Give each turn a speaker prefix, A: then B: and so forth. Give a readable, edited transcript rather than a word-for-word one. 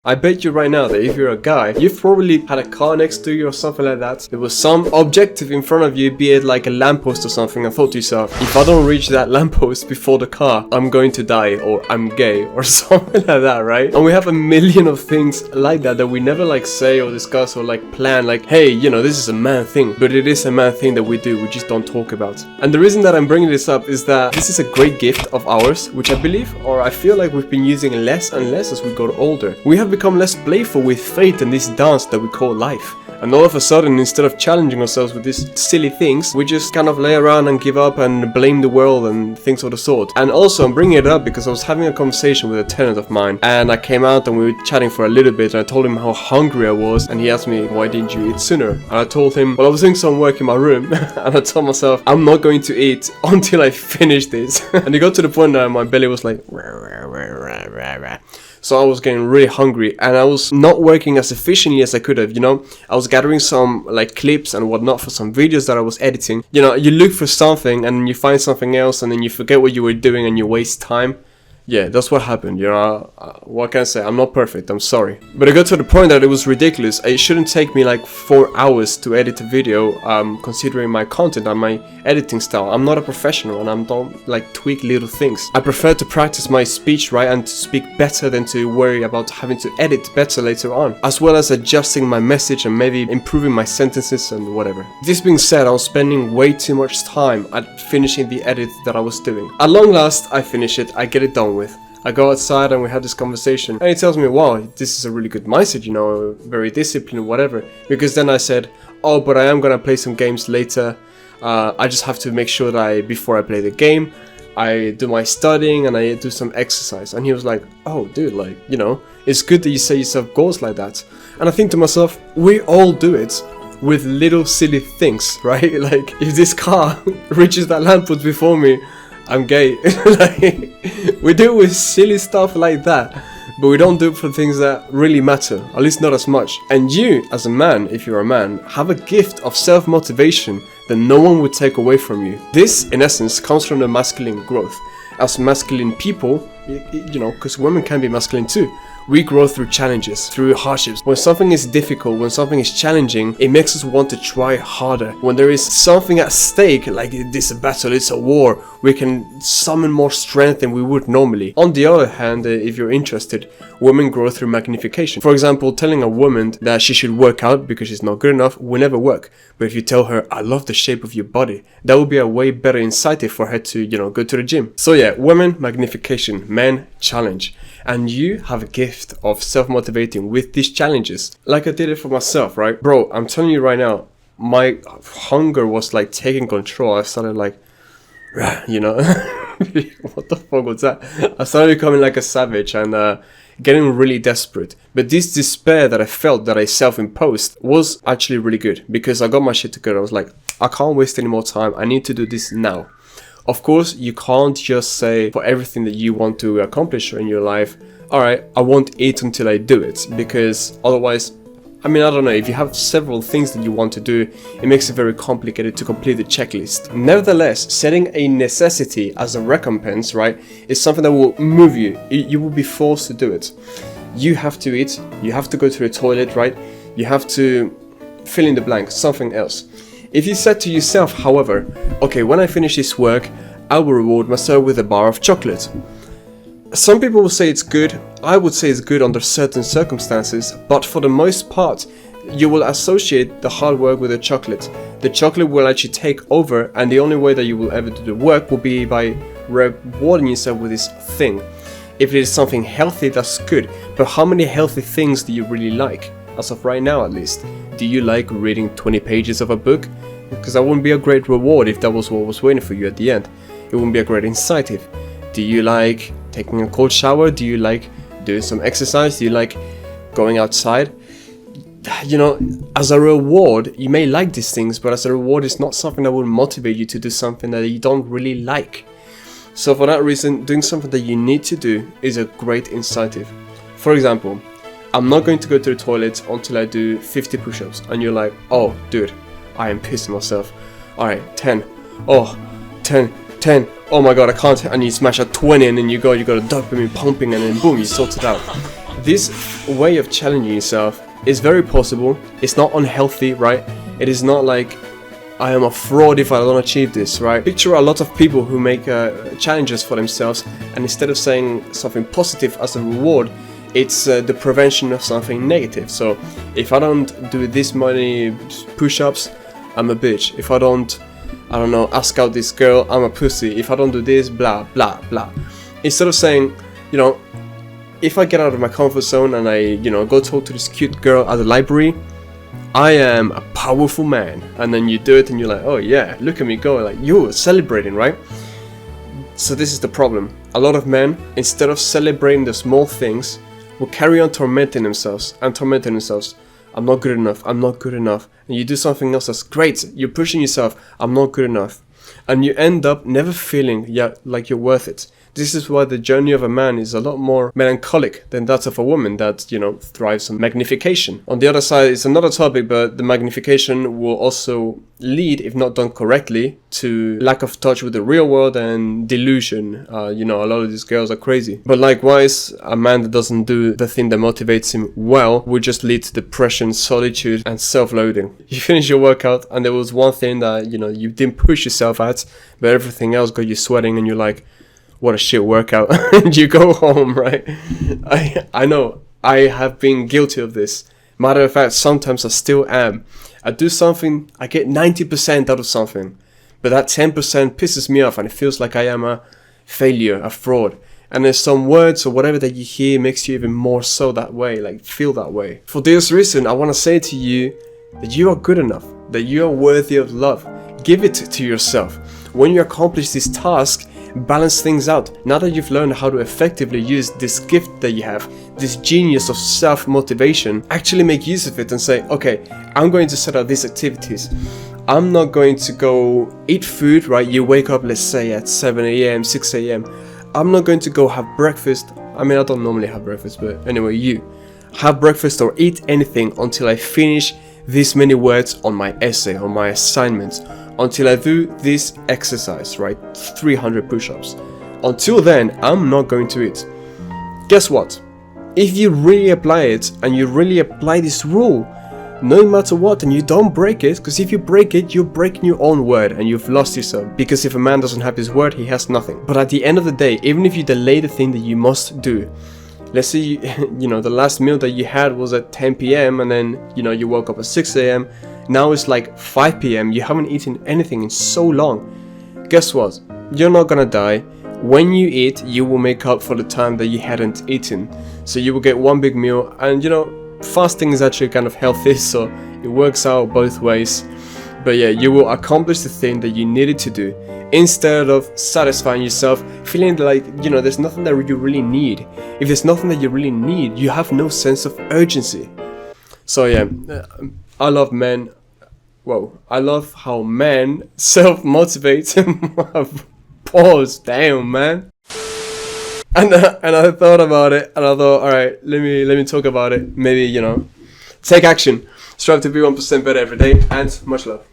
A: I bet you right now that if you're a guy, you've probably had a car next to you or something like that. There was some objective in front of you, be it like a lamppost or something, and thought to yourself, if I don't reach that lamppost before the car, I'm going to die, or I'm gay, or something like that, right? And we have a million of things like that we never like say or discuss or like plan, like, hey, you know, this is a man thing. But it is a man thing that we do, we just don't talk about. And the reason that I'm bringing this up is that this is a great gift of ours, which I believe, or I feel like we've been using less and less as we got older. We have become less playful with fate and this dance that we call life. And all of a sudden, instead of challenging ourselves with these silly things, we just kind of lay around and give up and blame the world and things of the sort. And also, I'm bringing it up because I was having a conversation with a tenant of mine, and I came out and we were chatting for a little bit, and I told him how hungry I was, and he asked me, why didn't you eat sooner? And I told him, well, I was doing some work in my room, and I told myself, I'm not going to eat until I finish this. And it got to the point that my belly was like, so I was getting really hungry, and I was not working as efficiently as I could have, you know. I was gathering some like clips and whatnot for some videos that I was editing. You know, you look for something and then you find something else and then you forget what you were doing and you waste time. Yeah, that's what happened, you know. What can I say? I'm not perfect, I'm sorry. But I got to the point that it was ridiculous. It shouldn't take me like 4 hours to edit a video, considering my content and my editing style. I'm not a professional and I don't like tweak little things. I prefer to practice my speech, right, and to speak better than to worry about having to edit better later on. As well as adjusting my message and maybe improving my sentences and whatever. This being said, I was spending way too much time at finishing the edit that I was doing. At long last, I finish it, I get it done with. I go outside and we had this conversation, and he tells me, wow, this is a really good mindset, you know, very disciplined, whatever. Because then I said, oh, but I am gonna play some games later. I just have to make sure that before I play the game, I do my studying and I do some exercise. And he was like, oh, dude, like, you know, it's good that you set yourself goals like that. And I think to myself, we all do it with little silly things, right? Like, if this car reaches that lamppost before me, I'm gay. Like, we do it with silly stuff like that, but we don't do it for things that really matter, at least not as much. And you, as a man, if you're a man, have a gift of self-motivation that no one would take away from you. This, in essence, comes from the masculine growth. As masculine people, you know, because women can be masculine too, we grow through challenges, through hardships. When something is difficult, when something is challenging, it makes us want to try harder. When there is something at stake, like this a battle, it's a war, we can summon more strength than we would normally. On the other hand, if you're interested, women grow through magnification. For example, telling a woman that she should work out because she's not good enough will never work. But if you tell her, I love the shape of your body, that would be a way better incentive for her to, you know, go to the gym. So yeah, women, magnification, men, challenge. And you have a gift of self-motivating with these challenges. Like I did it for myself, right? Bro, I'm telling you right now, my hunger was like taking control. I started like, you know, what the fuck was that? I started becoming like a savage and getting really desperate. But this despair that I felt, that I self-imposed, was actually really good because I got my shit together. I was like, I can't waste any more time. I need to do this now. Of course, you can't just say for everything that you want to accomplish in your life, alright, I won't eat until I do it, because otherwise, I mean, I don't know, if you have several things that you want to do, it makes it very complicated to complete the checklist. Nevertheless, setting a necessity as a recompense, right, is something that will move you. You will be forced to do it. You have to eat, you have to go to the toilet, right? You have to fill in the blank, something else. If you said to yourself, however, okay, when I finish this work, I will reward myself with a bar of chocolate. Some people will say it's good, I would say it's good under certain circumstances, but for the most part, you will associate the hard work with the chocolate. The chocolate will actually take over, and the only way that you will ever do the work will be by rewarding yourself with this thing. If it is something healthy, that's good, but how many healthy things do you really like? As of right now, at least. Do you like reading 20 pages of a book? Because that wouldn't be a great reward if that was what was waiting for you at the end. It wouldn't be a great incentive. Do you like taking a cold shower? Do you like doing some exercise? Do you like going outside? You know, as a reward, you may like these things, but as a reward, it's not something that will motivate you to do something that you don't really like. So for that reason, doing something that you need to do is a great incentive. For example, I'm not going to go to the toilet until I do 50 push-ups. And you're like, oh, dude, I am pissing myself. Alright, 10. Oh, 10. Oh my god, I can't. And you smash at 20 and then you got the dopamine pumping and then boom, you sort it out. This way of challenging yourself is very possible. It's not unhealthy, right? It is not like I am a fraud if I don't achieve this, right? Picture a lot of people who make challenges for themselves, and instead of saying something positive as a reward, it's the prevention of something negative. So if I don't do this many push-ups, I'm a bitch. If I don't know, ask out this girl, I'm a pussy. If I don't do this, blah blah blah. Instead of saying, you know, if I get out of my comfort zone and I, you know, go talk to this cute girl at the library, I am a powerful man. And then you do it and you're like, oh yeah, look at me go, like you're celebrating, right? So this is the problem. A lot of men, instead of celebrating the small things, will carry on tormenting themselves. I'm not good enough, I'm not good enough. And you do something else that's great, you're pushing yourself, I'm not good enough. And you end up never feeling like you're worth it. This is why the journey of a man is a lot more melancholic than that of a woman that, you know, thrives on magnification. On the other side, it's another topic, but the magnification will also lead, if not done correctly, to lack of touch with the real world and delusion. You know, a lot of these girls are crazy. But likewise, a man that doesn't do the thing that motivates him well will just lead to depression, solitude, and self-loathing. You finish your workout and there was one thing that, you know, you didn't push yourself at, but everything else got you sweating and you're like, what a shit workout. And you go home, right? I know, I have been guilty of this. Matter of fact, sometimes I still am. I do something, I get 90% out of something, but that 10% pisses me off and it feels like I am a failure, a fraud. And there's some words or whatever that you hear makes you even more so that way, like feel that way. For this reason, I want to say to you that you are good enough, that you are worthy of love. Give it to yourself. When you accomplish this task, balance things out. Now that you've learned how to effectively use this gift that you have, this genius of self-motivation, actually make use of it and say, okay, I'm going to set out these activities. I'm not going to go eat food, right? You wake up, let's say at 7 a.m., 6 a.m. I'm not going to go have breakfast. I mean, I don't normally have breakfast, but anyway, you have breakfast or eat anything until I finish this many words on my essay, on my assignments, until I do this exercise, right? 300 push-ups. Until then, I'm not going to eat. Guess what? If you really apply it and you really apply this rule, no matter what, and you don't break it, because if you break it, you're breaking your own word and you've lost yourself. Because if a man doesn't have his word, he has nothing. But at the end of the day, even if you delay the thing that you must do, let's say you know, the last meal that you had was at 10 p.m. and then, you know, you woke up at 6 a.m. Now it's like 5 p.m. You haven't eaten anything in so long. Guess what? You're not gonna die. When you eat, you will make up for the time that you hadn't eaten. So you will get one big meal, and you know, fasting is actually kind of healthy, so it works out both ways. But yeah, you will accomplish the thing that you needed to do, instead of satisfying yourself, feeling like, you know, there's nothing that you really need. If there's nothing that you really need, you have no sense of urgency. So yeah, I love men. Whoa, I love how men self-motivate. Pause, damn, man. And I thought about it, and I thought, all right, let me talk about it. Maybe, you know, take action. Strive to be 1% better every day, and much love.